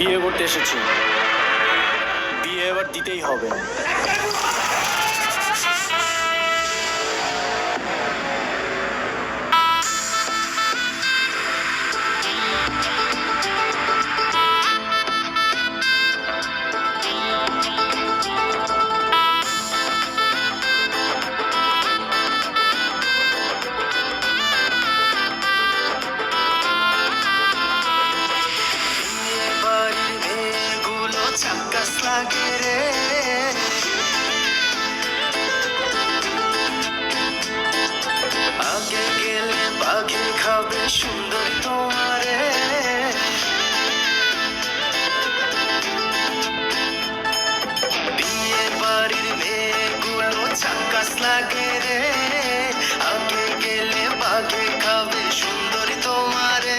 বিয়ে করতে এসেছি, বিয়ে এবার দিতেই হবে। চাক্কাস লাগে রে, আগে গেলে বাঘে খাবে সুন্দর তোমারে। বিয়ে বাড়ির মেয়েগুলো চাক্কাস লাগে রে, আগে গেলে বাঘে খাবে সুন্দরী তোমারে।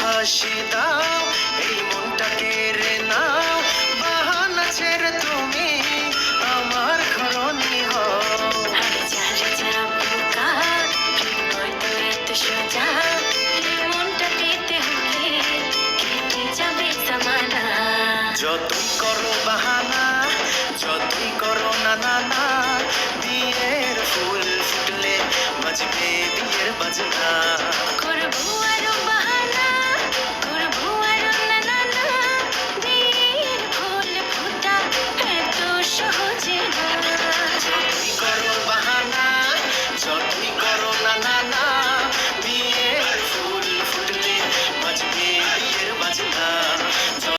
হাসি দাও, এই মনটা কেড়ে নাও, বাহানা ছেড়ে তুমি আমার ঘরণী হও। যতই করো বাহানা, যতই করো না না না, বিয়ের ফুল ফুটলে বাজবে বিয়ের বাজনা।